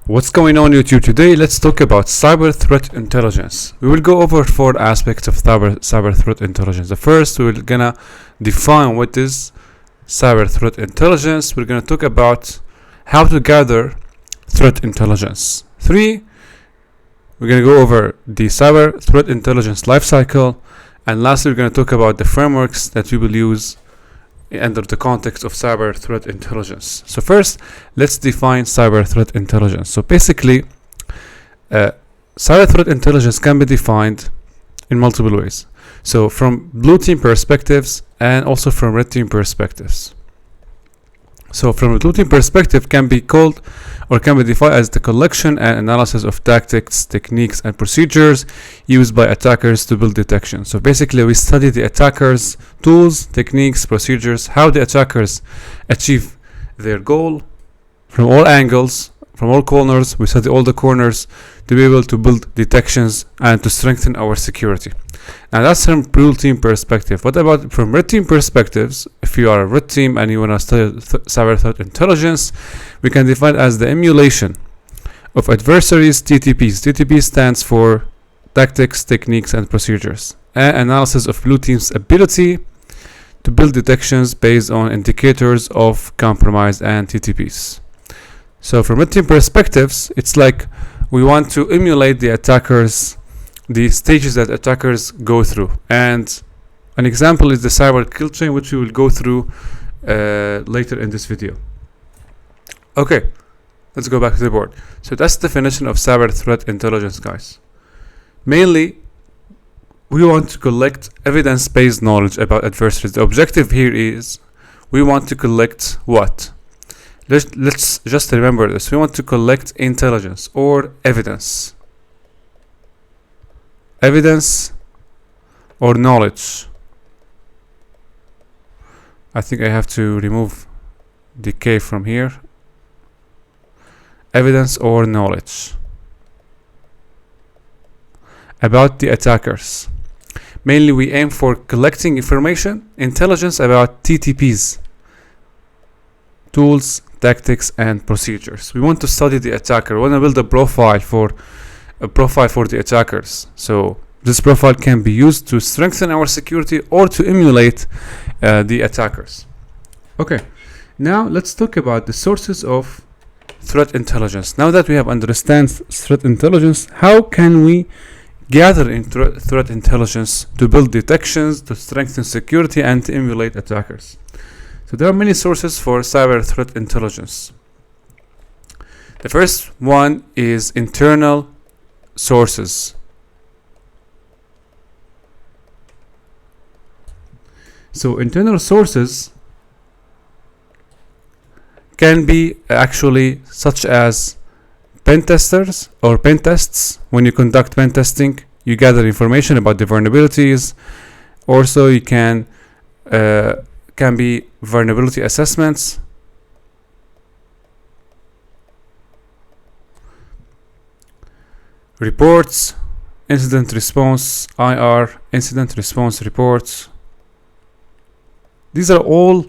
What's going on YouTube? Today let's talk about cyber threat intelligence. We will go over 4 aspects of cyber threat intelligence. The first, we're gonna define what is cyber threat intelligence. We're gonna talk about how to gather threat intelligence. 3, we're gonna go over the cyber threat intelligence lifecycle, and lastly we're gonna talk about the frameworks that we will use under the context of cyber threat intelligence. So first, let's define cyber threat intelligence. So basically, cyber threat intelligence can be defined in multiple ways. So from blue team perspectives and also from red team perspectives. So from a blue team perspective can be called or can be defined as the collection and analysis of tactics, techniques, and procedures used by attackers to build detection. So basically we study the attackers' tools, techniques, procedures, how the attackers achieve their goal from all angles, from all corners. We study all the corners to be able to build detections and to strengthen our security. Now that's from blue team perspective. What about from red team perspectives? If you are a red team and you want to study cyber threat intelligence, we can define it as the emulation of adversaries, TTPs. TTP stands for tactics, techniques, and procedures. And analysis of blue team's ability to build detections based on indicators of compromise and TTPs. So from red team perspectives, it's like we want to emulate the attackers, the stages that attackers go through, and an example is the cyber kill chain, which we will go through later in this video. Okay, let's go back to the board. So that's the definition of cyber threat intelligence, guys. Mainly, we want to collect evidence-based knowledge about adversaries. The objective here is we want to collect what? Let's just remember this. We want to collect intelligence or evidence. Evidence or knowledge. I think I have to remove the K from here. Evidence or knowledge about the attackers. Mainly we aim for collecting information, intelligence about TTPs, tools, tactics, and procedures. We want to study the attacker. We want to build a profile for the attackers. So this profile can be used to strengthen our security or to emulate the attackers. Okay, now let's talk about the sources of threat intelligence. Now that we have understand threat intelligence, how can we gather in threat intelligence to build detections, to strengthen security, and to emulate attackers? So there are many sources for cyber threat intelligence. The first one is internal sources. So internal sources can be actually such as pen testers or pen tests. When you conduct pen testing, you gather information about the vulnerabilities. Also, you can be vulnerability assessments. Reports, incident response, IR, incident response reports. These are all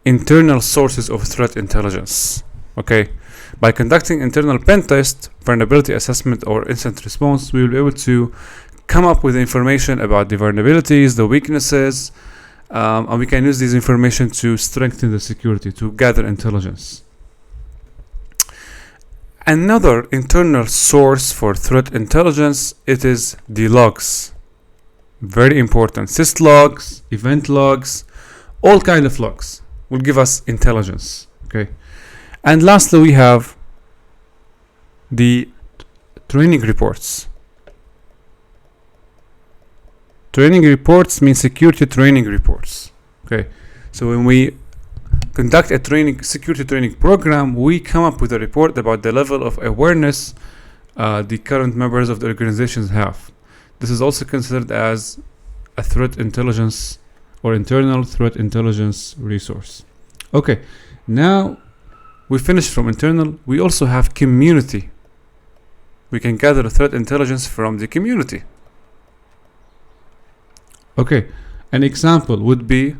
internal sources of threat intelligence. Okay, by conducting internal pen test, vulnerability assessment, or incident response, we will be able to come up with information about the vulnerabilities, the weaknesses, and we can use this information to strengthen the security, to gather intelligence. Another internal source for threat intelligence, it is the logs. Very important. Sys logs, event logs, all kind of logs will give us intelligence. Okay, and lastly we have the training reports. Training reports mean security training reports. Okay, so when we conduct a security training program, we come up with a report about the level of awareness the current members of the organizations have. This is also considered as a threat intelligence or internal threat intelligence resource. Okay, now we finished from internal. We also have community. We can gather threat intelligence from the community. Okay, an example would be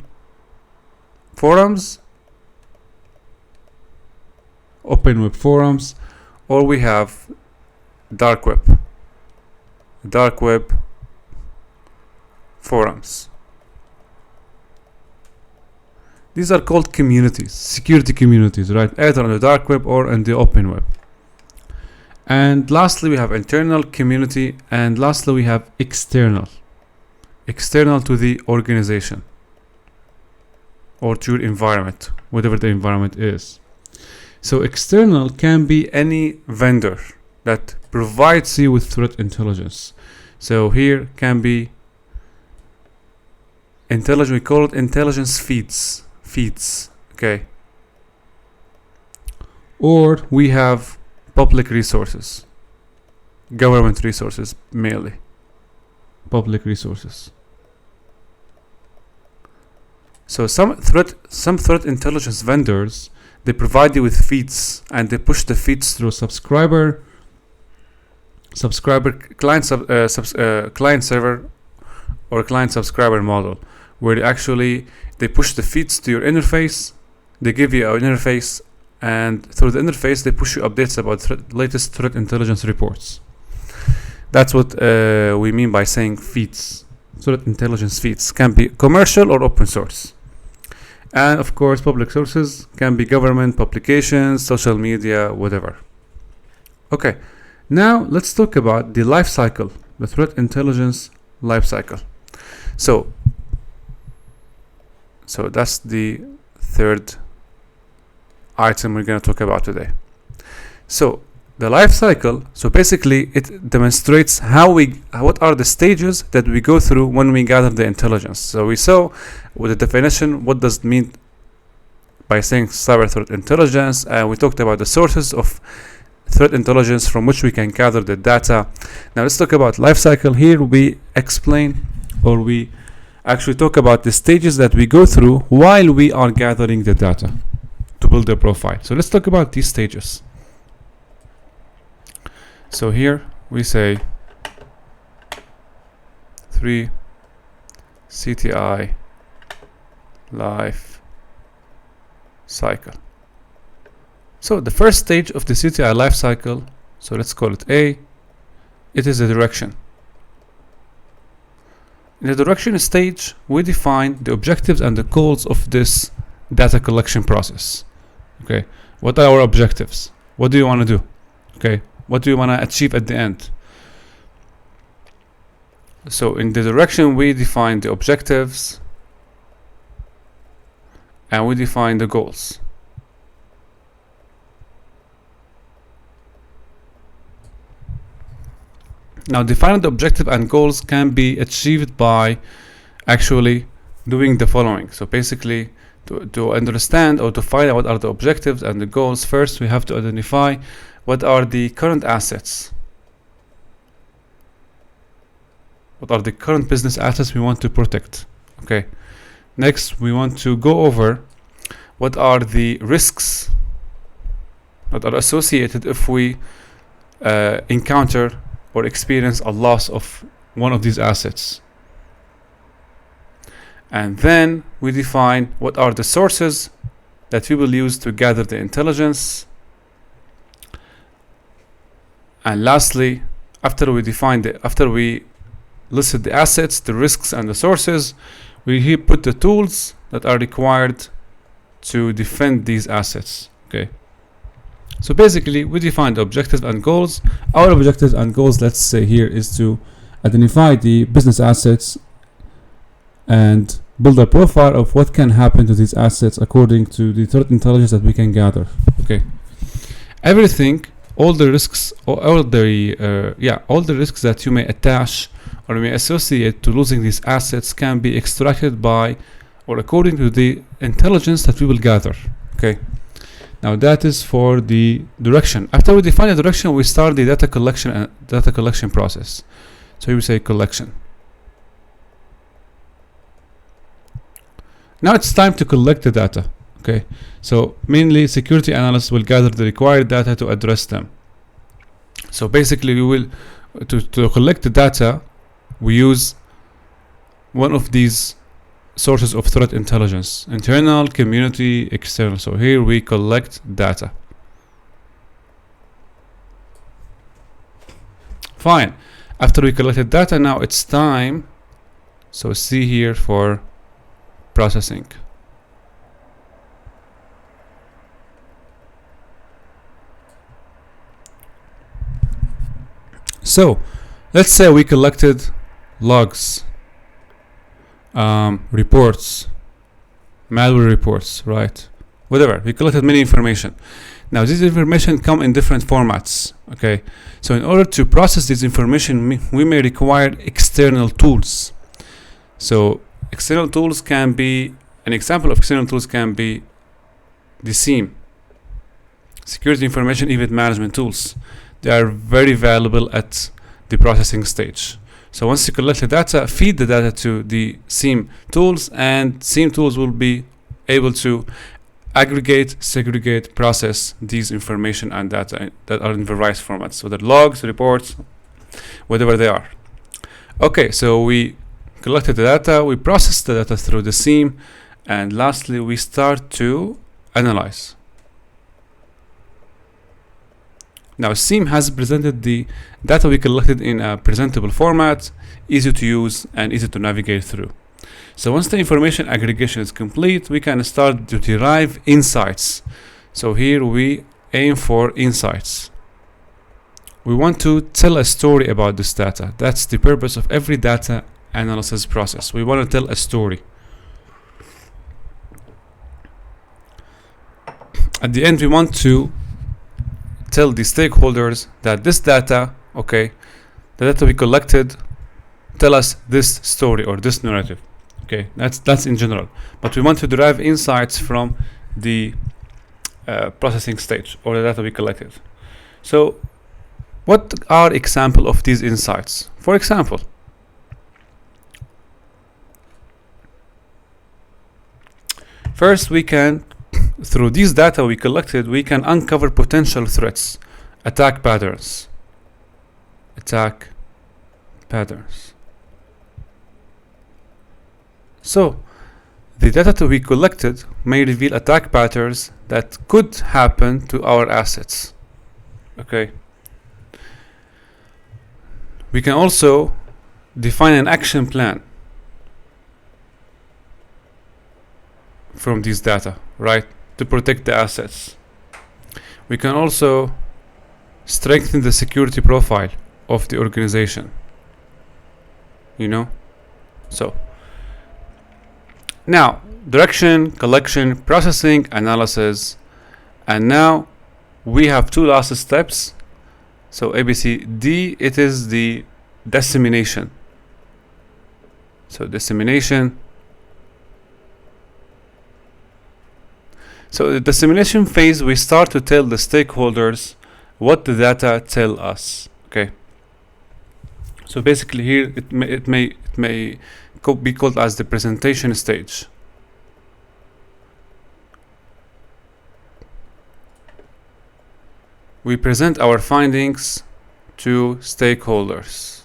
forums, open web forums, or we have dark web forums. These are called communities, security communities, right? Either on the dark web or in the open web. And lastly, we have internal community, and lastly, we have external to the organization or to your environment, whatever the environment is. So external can be any vendor that provides you with threat intelligence. So here can be intelligence, we call it intelligence feeds, okay? Or we have public resources, government resources, mainly public resources. So some threat intelligence vendors, they provide you with feeds, and they push the feeds through subscriber client server or client subscriber model, where they push the feeds to your interface. They give you an interface, and through the interface they push you updates about latest threat intelligence reports. That's what we mean by saying feeds. Threat intelligence feeds can be commercial or open source. And of course, public sources can be government, publications, social media, whatever. Okay, now let's talk about the life cycle, the threat intelligence life cycle. So that's the third item we're going to talk about today. So the life cycle, so basically it demonstrates what are the stages that we go through when we gather the intelligence. So we saw with the definition, what does it mean by saying cyber threat intelligence, and we talked about the sources of threat intelligence from which we can gather the data. Now let's talk about life cycle. Here we explain, or we actually talk about the stages that we go through while we are gathering the data to build a profile. So let's talk about these stages. So here we say 3 CTI life cycle. So the first stage of the CTI life cycle, so let's call it A, it is the direction. In the direction stage, we define the objectives and the goals of this data collection process. Okay, what are our objectives? What do you want to do? Okay, what do you want to achieve at the end? So in the direction, we define the objectives and we define the goals. Now, defining the objective and goals can be achieved by actually doing the following. So basically, to understand or to find out what are the objectives and the goals, first we have to identify what are the current assets. What are the current business assets we want to protect? Okay. Next, we want to go over what are the risks that are associated if we encounter or experience a loss of one of these assets. And then we define what are the sources that we will use to gather the intelligence. And lastly, after we listed the assets, the risks, and the sources, we here put the tools that are required to defend these assets. Okay. So basically, we define the objectives and goals. Our objectives and goals, let's say here, is to identify the business assets and build a profile of what can happen to these assets according to the threat intelligence that we can gather. Okay. Everything, all the risks, all the risks that you may attach or may associate to losing these assets can be extracted by or according to the intelligence that we will gather. Okay. Now that is for the direction. After we define the direction, we start the data collection process. So here we say collection. Now it's time to collect the data. Okay. So mainly security analysts will gather the required data to address them. So basically, we will to collect the data, we use one of these sources of threat intelligence: internal, community, external. So here we collect data. Fine. After we collected data, now it's time. So see here for processing. So let's say we collected logs, reports, malware reports, right? Whatever. We collected many information. Now this information come in different formats. Okay. So in order to process this information, we may require external tools. So external tools can be, an example of external tools can be the SIEM, Security Information Event Management tools. They are very valuable at the processing stage. So once you collect the data, feed the data to the SIEM tools, and SIEM tools will be able to aggregate, segregate, process these information and data that are in various formats, whether logs, reports, whatever they are. Okay, so we collected the data, we processed the data through the SIEM, and lastly we start to analyze. Now SIEM has presented the data we collected in a presentable format, easy to use and easy to navigate through. So once the information aggregation is complete, we can start to derive insights. So here we aim for insights. We want to tell a story about this data. That's the purpose of every data analysis process. We want to tell a story. At the end, we want to tell the stakeholders that this data, okay, the data we collected, tell us this story or this narrative. Okay, that's in general. But we want to derive insights from the processing stage or the data we collected. So what are examples of these insights? For example, first we can, through these data we collected, we can uncover potential threats, attack patterns. So the data that we collected may reveal attack patterns that could happen to our assets. Okay. We can also define an action plan from these data, right, to protect the assets. We can also strengthen the security profile of the organization, you know. So now direction, collection, processing, analysis, and now we have two last steps. So ABCD, it is the dissemination. So dissemination. So the dissemination phase, we start to tell the stakeholders what the data tell us. Okay. So basically here it may be called as the presentation stage. We present our findings to stakeholders.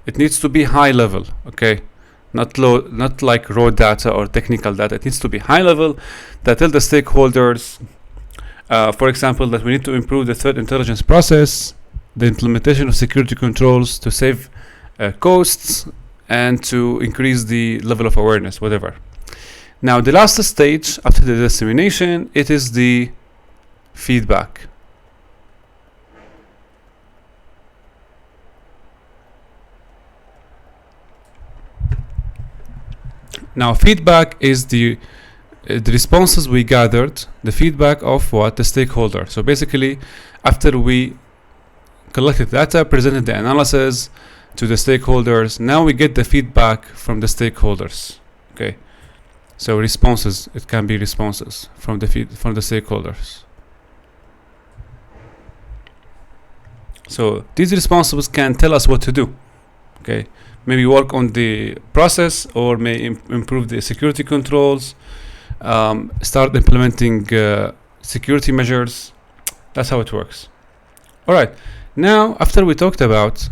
It needs to be high level, okay? Not low, not like raw data or technical data. It needs to be high level that tell the stakeholders, for example, that we need to improve the threat intelligence process, the implementation of security controls to save costs and to increase the level of awareness, whatever. Now the last stage after the dissemination, it is the feedback. Now feedback is the responses we gathered, the feedback of what? The stakeholder. So basically after we collected data, presented the analysis to the stakeholders, now we get the feedback from the stakeholders. Okay, so responses, it can be responses from the stakeholders. So these responses can tell us what to do. Okay, maybe work on the process or may improve the security controls, start implementing security measures. That's how it works. All right, now after we talked about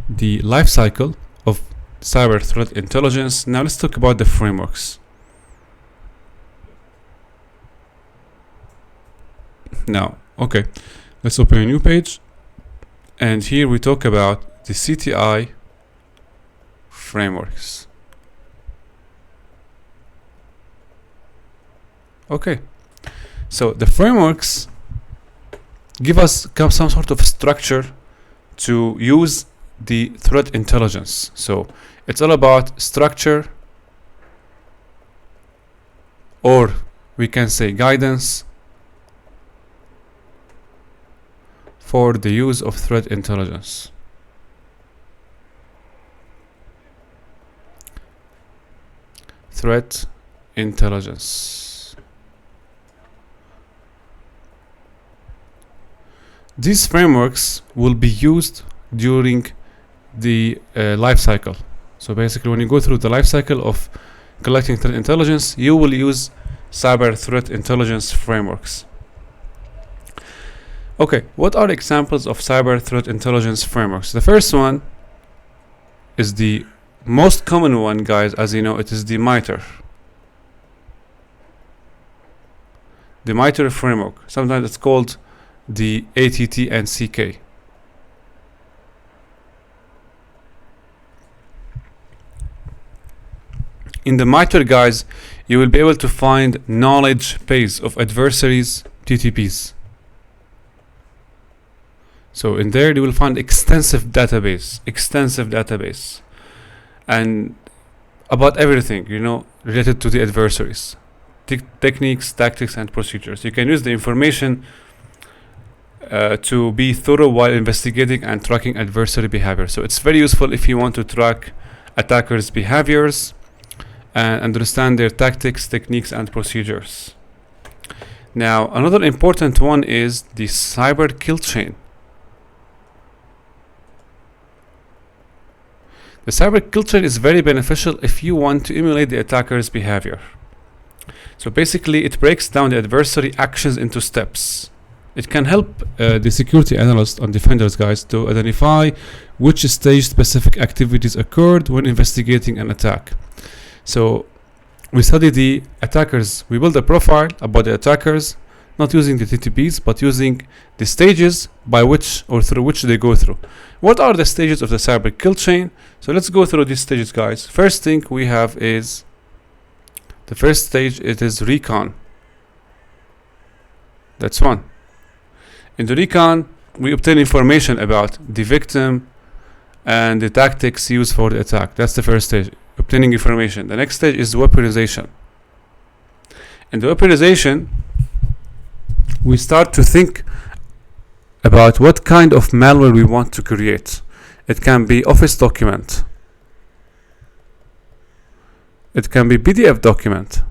the life cycle of cyber threat intelligence, now let's talk about the frameworks. Now, okay, Let's open a new page, and here we talk about the CTI frameworks. Okay, so the frameworks give us some sort of structure to use the threat intelligence. So it's all about structure, or we can say guidance for the use of threat intelligence. Threat intelligence. These frameworks will be used during the life cycle. So basically, when you go through the life cycle of collecting threat intelligence, you will use cyber threat intelligence frameworks. Okay, what are examples of cyber threat intelligence frameworks? The first one is the most common one, guys. As you know, it is the Mitre. The Mitre framework. Sometimes it's called the ATT&CK. In the Mitre, guys, you will be able to find knowledge base of adversaries, TTPs. So in there you will find extensive database, and about everything, you know, related to the adversaries, techniques, tactics, and procedures. You can use the information to be thorough while investigating and tracking adversary behavior. So it's very useful if you want to track attackers' behaviors and understand their tactics, techniques, and procedures. Now, another important one is the cyber kill chain. The cyber kill chain is very beneficial if you want to emulate the attacker's behavior. So basically, it breaks down the adversary actions into steps. It can help the security analysts and defenders, guys, to identify which stage-specific activities occurred when investigating an attack. So we study the attackers. We build a profile about the attackers, not using the TTPs, but using the stages by which or through which they go through. What are the stages of the cyber kill chain? So let's go through these stages, guys. First thing we have is the first stage. It is recon. That's one. In the recon, we obtain information about the victim and the tactics used for the attack. That's the first stage, obtaining information. The next stage is weaponization. In the weaponization, we start to think about what kind of malware we want to create. It can be Office document. It can be PDF document.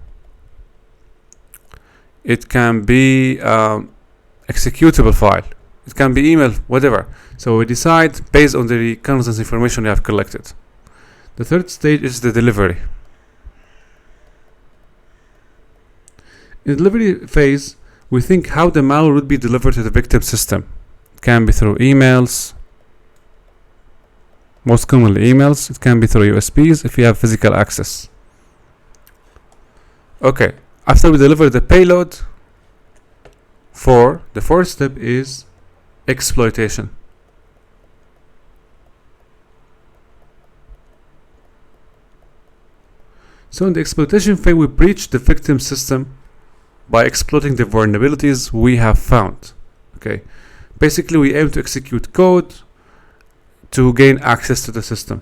It can be executable file. It can be email, whatever. So we decide based on the reconnaissance information we have collected. The third stage is the delivery. In the delivery phase, we think how the malware would be delivered to the victim system. It can be through emails, most commonly emails. It can be through USBs if you have physical access. Okay, after we deliver the payload, the fourth step is exploitation. So in the exploitation phase, we breach the victim system by exploiting the vulnerabilities we have found. Okay, basically we aim to execute code to gain access to the system.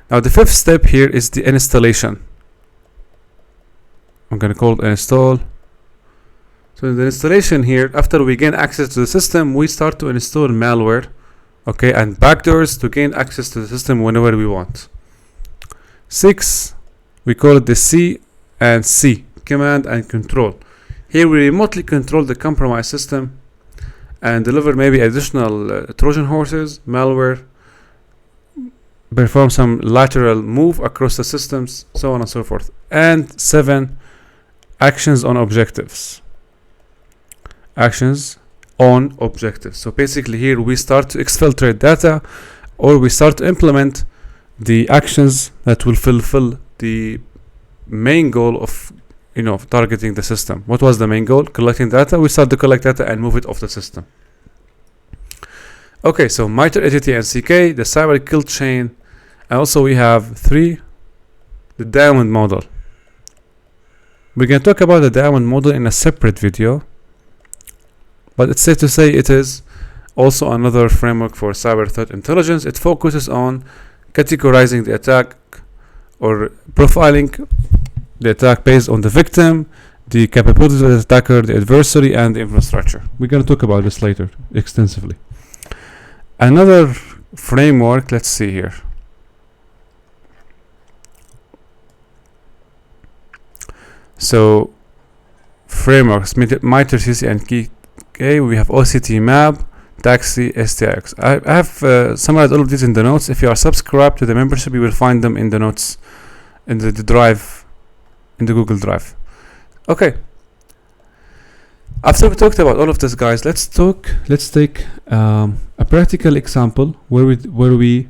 Now the fifth step here is the installation. I'm going to call it install. So in the installation here, after we gain access to the system, we start to install malware, okay, and backdoors to gain access to the system whenever we want. 6, we call it the C&C, command and control. Here we remotely control the compromised system and deliver maybe additional Trojan horses, malware, perform some lateral move across the systems, so on and so forth. And 7, actions on objectives. Actions on objectives. So basically here we start to exfiltrate data, or we start to implement the actions that will fulfill the main goal of targeting the system. What was the main goal? Collecting data. We start to collect data and move it off the system. Okay, so Mitre, ATT&CK, the cyber kill chain, and also we have 3, the diamond model. We can talk about the diamond model in a separate video, but it's safe to say it is also another framework for cyber threat intelligence. It focuses on categorizing the attack or profiling the attack based on the victim, the capabilities of the attacker, the adversary, and the infrastructure. We're going to talk about this later extensively. Another framework, let's see here. So frameworks, Mitre, CC, and KK. We have OCT map, taxi, STIX. I have summarized all of these in the notes. If you are subscribed to the membership, you will find them in the notes in the drive, in the Google Drive. Okay. After we talked about all of this, guys, let's take a practical example where we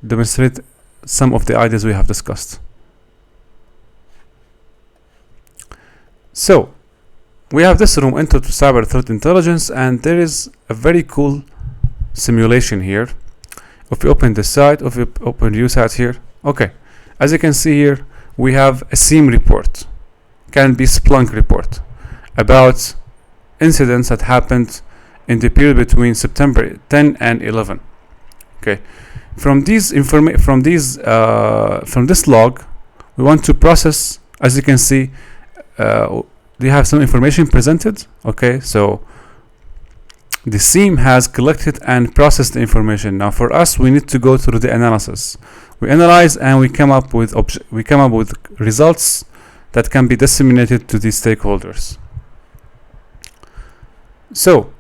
demonstrate some of the ideas we have discussed. So we have this room, Enter to Cyber Threat Intelligence, and there is a very cool simulation here. If you open the site, if you open view site here, okay, as you can see here, we have a SIEM report, can be Splunk report, about incidents that happened in the period between September 10 and 11. Okay, from this log, we want to process, as you can see. They have some information presented. Okay, so the SIEM has collected and processed the information. Now for us, we need to go through the analysis. We analyze and we come up with results that can be disseminated to the stakeholders. So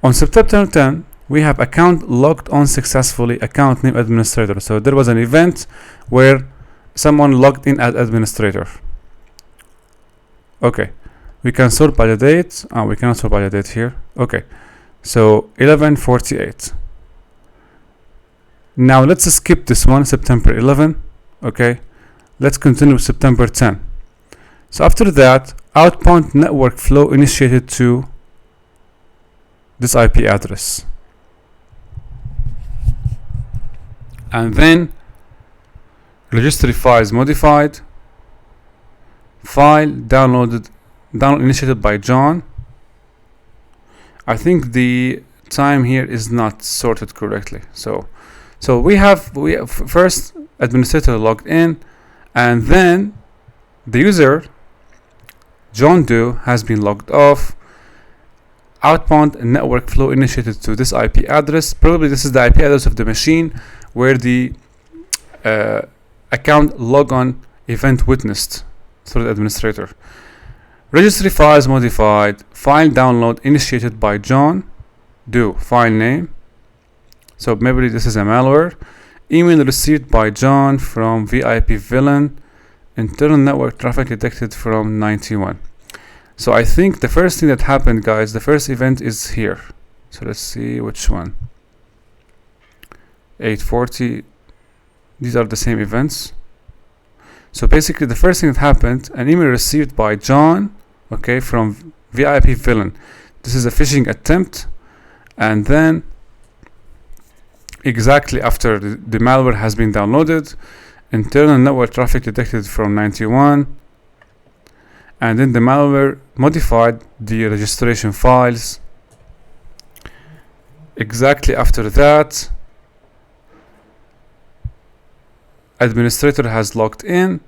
on September 10, we have account logged on successfully, account name administrator. So there was an event where someone logged in as administrator. Okay, we can sort by the date. We cannot sort by the date here. Okay, so 11:48. Now let's skip this one, September 11. Okay, let's continue with September 10. So after that, outbound network flow initiated to this IP address, and then registry files modified. File download initiated by John. I think the time here is not sorted correctly. So we have first administrator logged in, and then the user John Doe has been logged off. Outbound network flow initiated to this IP address. Probably this is the IP address of the machine where the account logon event witnessed through the administrator. Registry files modified. File download initiated by John Doe. File name. So maybe this is a malware. Email received by John from VIP villain. Internal network traffic detected from 91. So I think the first thing that happened, guys, the first event is here. So let's see which one. 840. These are the same events. So basically the first thing that happened, an email received by John, okay, from VIP villain. This is a phishing attempt, and then exactly after the malware has been downloaded, internal network traffic detected from 91, and then the malware modified the registration files. Exactly after that, administrator has logged in,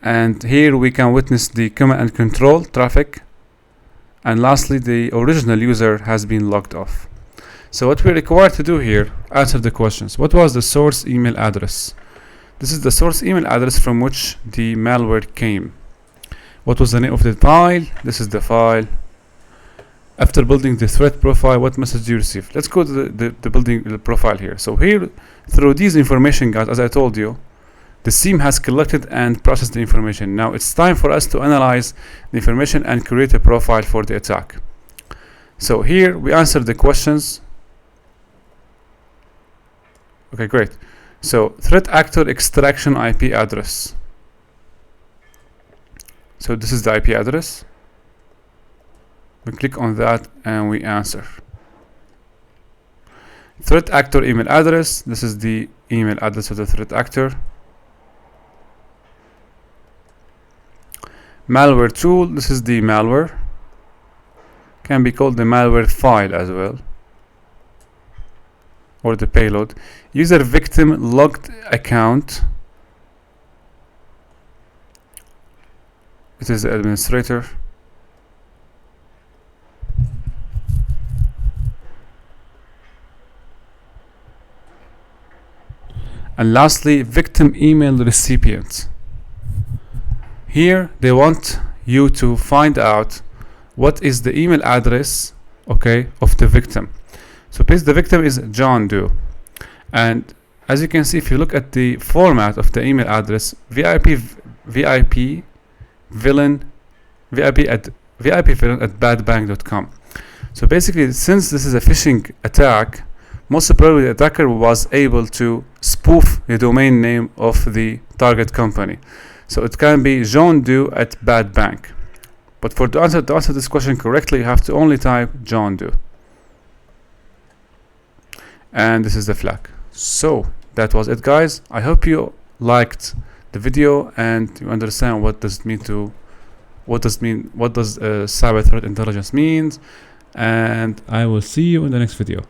and here we can witness the command and control traffic, and lastly the original user has been logged off. So what we're required to do here, answer the questions. What was the source email address? This is the source email address from which the malware came. What was the name of the file? This is the file. After building the threat profile, what message do you receive? Let's go to the building the profile here. So here, through these information, guys, as I told you, the SIEM has collected and processed the information. Now it's time for us to analyze the information and create a profile for the attack. So here we answer the questions. Okay, great. So threat actor extraction IP address. So this is the IP address. We click on that and we answer. Threat actor email address. This is the email address of the threat actor. Malware tool. This is the malware. Can be called the malware file as well, or the payload. User victim logged account. It is the administrator. And lastly, victim email recipient. Here they want you to find out what is the email address, okay, of the victim. So please, the victim is John Doe, and as you can see, if you look at the format of the email address, VIP villain at badbank.com. So basically, since this is a phishing attack, most probably the attacker was able to spoof the domain name of the target company. So it can be John Doe at Bad Bank. But to answer this question correctly, you have to only type John Doe. And this is the flag. So that was it, guys. I hope you liked the video and you understand what does cyber threat intelligence means. And I will see you in the next video.